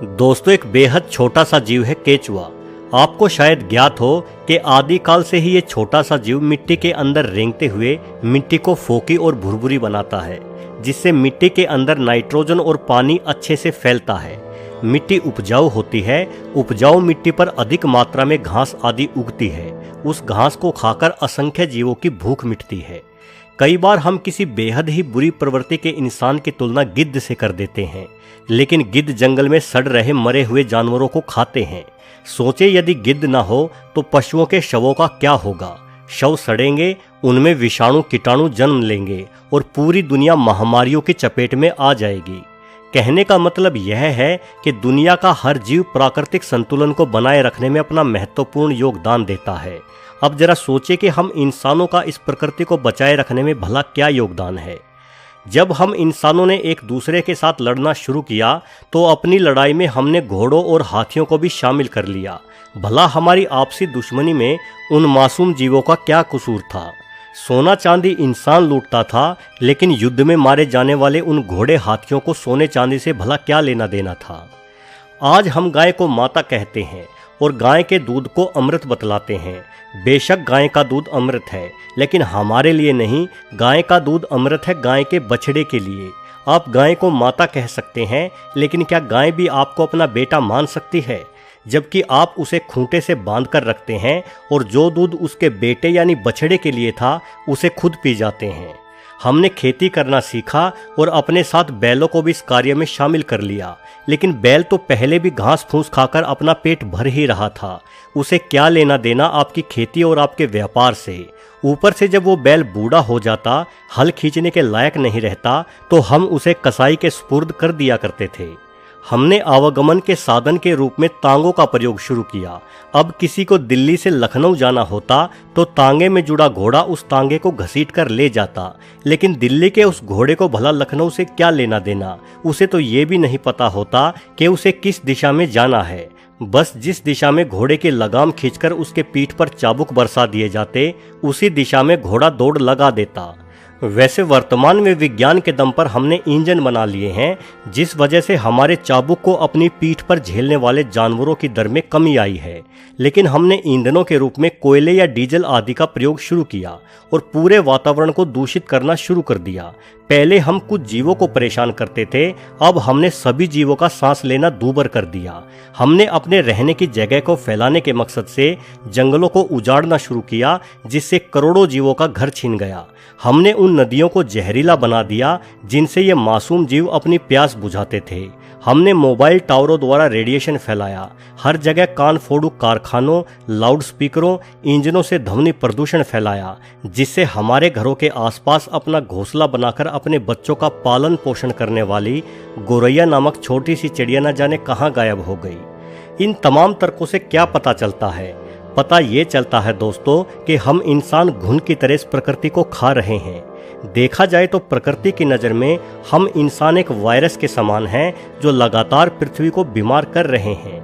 दोस्तों, एक बेहद छोटा सा जीव है केचुआ। आपको शायद ज्ञात हो कि आदिकाल से ही ये छोटा सा जीव मिट्टी के अंदर रेंगते हुए मिट्टी को फोकी और भुरभुरी बनाता है, जिससे मिट्टी के अंदर नाइट्रोजन और पानी अच्छे से फैलता है। मिट्टी उपजाऊ होती है। उपजाऊ मिट्टी पर अधिक मात्रा में घास आदि उगती है। उस घास को खाकर असंख्य जीवों की भूख मिटती है। कई बार हम किसी बेहद ही बुरी प्रवृत्ति के इंसान की तुलना गिद्ध से कर देते हैं, लेकिन गिद्ध जंगल में सड़ रहे मरे हुए जानवरों को खाते हैं। सोचे यदि गिद्ध ना हो तो पशुओं के शवों का क्या होगा। शव सड़ेंगे, उनमें विषाणु कीटाणु जन्म लेंगे और पूरी दुनिया महामारियों की चपेट में आ जाएगी। कहने का मतलब यह है कि दुनिया का हर जीव प्राकृतिक संतुलन को बनाए रखने में अपना महत्वपूर्ण योगदान देता है। अब जरा सोचे कि हम इंसानों का इस प्रकृति को बचाए रखने में भला क्या योगदान है। जब हम इंसानों ने एक दूसरे के साथ लड़ना शुरू किया तो अपनी लड़ाई में हमने घोड़ों और हाथियों को भी शामिल कर लिया। भला हमारी आपसी दुश्मनी में उन मासूम जीवों का क्या कसूर था। सोना चांदी इंसान लूटता था, लेकिन युद्ध में मारे जाने वाले उन घोड़े हाथियों को सोने चांदी से भला क्या लेना देना था। आज हम गाय को माता कहते हैं और गाय के दूध को अमृत बतलाते हैं। बेशक गाय का दूध अमृत है, लेकिन हमारे लिए नहीं। गाय का दूध अमृत है गाय के बछड़े के लिए। आप गाय को माता कह सकते हैं, लेकिन क्या गाय भी आपको अपना बेटा मान सकती है, जबकि आप उसे खूंटे से बांध कर रखते हैं और जो दूध उसके बेटे यानी बछड़े के लिए था उसे खुद पी जाते हैं। हमने खेती करना सीखा और अपने साथ बैलों को भी इस कार्य में शामिल कर लिया, लेकिन बैल तो पहले भी घास फूस खाकर अपना पेट भर ही रहा था। उसे क्या लेना देना आपकी खेती और आपके व्यापार से। ऊपर से जब वो बैल बूढ़ा हो जाता, हल खींचने के लायक नहीं रहता, तो हम उसे कसाई के सुपुर्द कर दिया करते थे। हमने आवागमन के साधन के रूप में तांगों का प्रयोग शुरू किया। अब किसी को दिल्ली से लखनऊ जाना होता तो तांगे में जुड़ा घोड़ा उस तांगे को घसीट कर ले जाता, लेकिन दिल्ली के उस घोड़े को भला लखनऊ से क्या लेना देना। उसे तो ये भी नहीं पता होता कि उसे किस दिशा में जाना है। बस जिस दिशा में घोड़े की लगाम खींचकर उसके पीठ पर चाबुक बरसा दिए जाते, उसी दिशा में घोड़ा दौड़ लगा देता। वैसे वर्तमान में विज्ञान के दम पर हमने इंजन बना लिए हैं, जिस वजह से हमारे चाबुक को अपनी पीठ पर झेलने वाले जानवरों की दर में कमी आई है। लेकिन हमने ईंधनों के रूप में कोयले या डीजल आदि का प्रयोग शुरू किया और पूरे वातावरण को दूषित करना शुरू कर दिया। पहले हम कुछ जीवों को परेशान करते थे, अब हमने सभी जीवों का सांस लेना दूभर कर दिया। हमने अपने रहने की जगह को फैलाने के मकसद से जंगलों को उजाड़ना शुरू किया, जिससे करोड़ों जीवों का घर छीन गया। हमने उन नदियों को जहरीला बना दिया जिनसे ये मासूम जीव अपनी प्यास बुझाते थे। हमने मोबाइल टावरों द्वारा रेडिएशन फैलाया। हर जगह कान फोड़ू कारखानों, लाउड स्पीकरों, इंजनों से ध्वनि प्रदूषण फैलाया, जिससे हमारे घरों के आसपास अपना घोंसला बनाकर अपने बच्चों का पालन पोषण करने वाली गोरैया नामक छोटी सी चिड़िया न जाने कहाँ गायब हो गई। इन तमाम तर्कों से क्या पता चलता है? पता ये चलता है दोस्तों कि हम इंसान घुन की तरह इस प्रकृति को खा रहे हैं। देखा जाए तो प्रकृति की नज़र में हम इंसान एक वायरस के समान हैं, जो लगातार पृथ्वी को बीमार कर रहे हैं।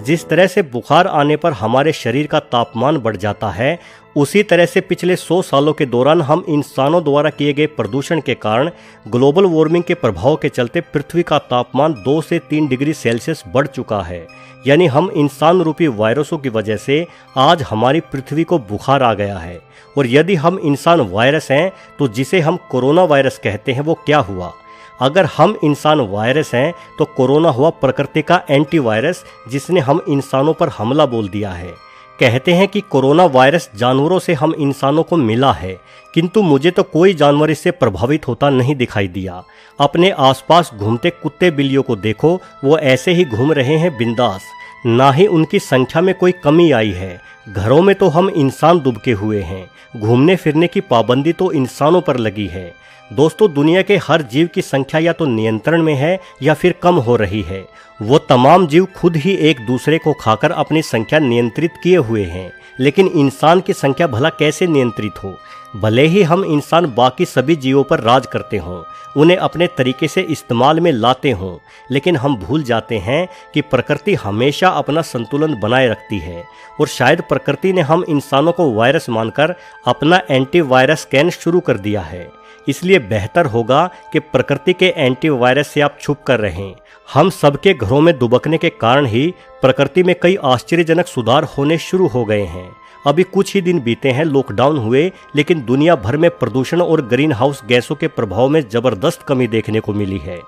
जिस तरह से बुखार आने पर हमारे शरीर का तापमान बढ़ जाता है, उसी तरह से पिछले 100 सालों के दौरान हम इंसानों द्वारा किए गए प्रदूषण के कारण ग्लोबल वार्मिंग के प्रभाव के चलते पृथ्वी का तापमान 2 से 3 डिग्री सेल्सियस बढ़ चुका है। यानी हम इंसान रूपी वायरसों की वजह से आज हमारी पृथ्वी को बुखार आ गया है। और यदि हम इंसान वायरस हैं तो जिसे हम कोरोना वायरस कहते हैं वो क्या हुआ? अगर हम इंसान वायरस हैं तो कोरोना हुआ प्रकृति का एंटीवायरस, जिसने हम इंसानों पर हमला बोल दिया है। कहते हैं कि कोरोना वायरस जानवरों से हम इंसानों को मिला है, किंतु मुझे तो कोई जानवर इससे प्रभावित होता नहीं दिखाई दिया। अपने आसपास घूमते कुत्ते बिल्लियों को देखो, वो ऐसे ही घूम रहे हैं बिंदास। ना ही उनकी संख्या में कोई कमी आई है। घरों में तो हम इंसान दुबके हुए हैं। घूमने फिरने की पाबंदी तो इंसानों पर लगी है। दोस्तों, दुनिया के हर जीव की संख्या या तो नियंत्रण में है या फिर कम हो रही है। वो तमाम जीव खुद ही एक दूसरे को खाकर अपनी संख्या नियंत्रित किए हुए हैं, लेकिन इंसान की संख्या भला कैसे नियंत्रित हो? भले ही हम इंसान बाकी सभी जीवों पर राज करते हों, उन्हें अपने तरीके से इस्तेमाल में लाते हों, लेकिन हम भूल जाते हैं कि प्रकृति हमेशा अपना संतुलन बनाए रखती है। और शायद प्रकृति ने हम इंसानों को वायरस मानकर अपना एंटीवायरस स्कैन शुरू कर दिया है। इसलिए बेहतर होगा कि प्रकृति के एंटीवायरस से आप छुप कर रहें। हम सबके घरों में दुबकने के कारण ही प्रकृति में कई आश्चर्यजनक सुधार होने शुरू हो गए हैं। अभी कुछ ही दिन बीते हैं लॉकडाउन हुए, लेकिन दुनिया भर में प्रदूषण और ग्रीन हाउस गैसों के प्रभाव में जबरदस्त कमी देखने को मिली है।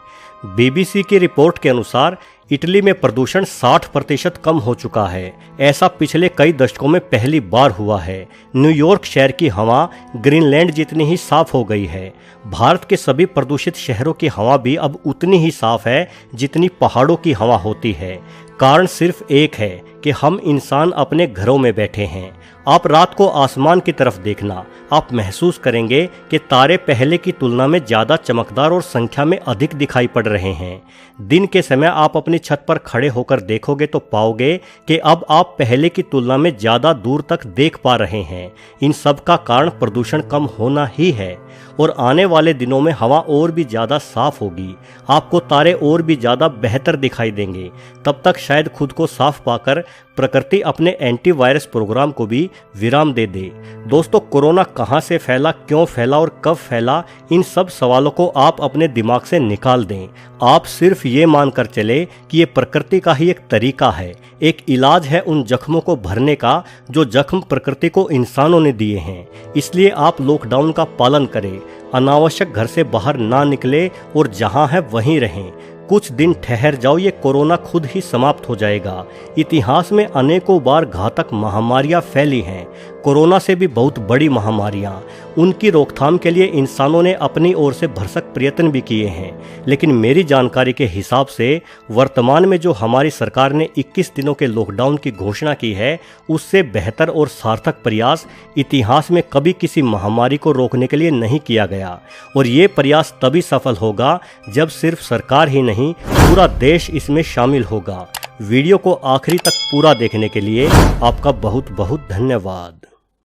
BBC की रिपोर्ट के अनुसार इटली में प्रदूषण 60% कम हो चुका है। ऐसा पिछले कई दशकों में पहली बार हुआ है। न्यूयॉर्क शहर की हवा ग्रीनलैंड जितनी ही साफ हो गई है। भारत के सभी प्रदूषित शहरों की हवा भी अब उतनी ही साफ है जितनी पहाड़ों की हवा होती है। कारण सिर्फ एक है कि हम इंसान अपने घरों में बैठे हैं। आप रात को आसमान की तरफ देखना, आप महसूस करेंगे कि तारे पहले की तुलना में ज़्यादा चमकदार और संख्या में अधिक दिखाई पड़ रहे हैं। दिन के समय आप अपनी छत पर खड़े होकर देखोगे तो पाओगे कि अब आप पहले की तुलना में ज़्यादा दूर तक देख पा रहे हैं। इन सब का कारण प्रदूषण कम होना ही है। और आने वाले दिनों में हवा और भी ज़्यादा साफ होगी, आपको तारे और भी ज़्यादा बेहतर दिखाई देंगे। तब तक शायद खुद को साफ पाकर प्रकृति अपने एंटीवायरस प्रोग्राम को भी विराम दे दे। दोस्तों, कोरोना कहाँ से फैला, क्यों फैला और कब फैला, इन सब सवालों को आप अपने दिमाग से निकाल दें। आप सिर्फ ये मानकर चले कि ये प्रकृति का ही एक तरीका है, एक इलाज है उन जख्मों को भरने का जो जख्म प्रकृति को इंसानों ने दिए हैं। इसलिए आप लॉकडाउन का पालन करें, अनावश्यक घर से बाहर ना निकले और जहां है वहीं रहें। कुछ दिन ठहर जाओ, ये कोरोना खुद ही समाप्त हो जाएगा। इतिहास में अनेकों बार घातक महामारियां फैली हैं, कोरोना से भी बहुत बड़ी महामारियां। उनकी रोकथाम के लिए इंसानों ने अपनी ओर से भरसक प्रयत्न भी किए हैं, लेकिन मेरी जानकारी के हिसाब से वर्तमान में जो हमारी सरकार ने 21 दिनों के लॉकडाउन की घोषणा की है, उससे बेहतर और सार्थक प्रयास इतिहास में कभी किसी महामारी को रोकने के लिए नहीं किया गया। और ये प्रयास तभी सफल होगा जब सिर्फ सरकार ही नहीं, पूरा देश इसमें शामिल होगा। वीडियो को आखिरी तक पूरा देखने के लिए आपका बहुत बहुत धन्यवाद।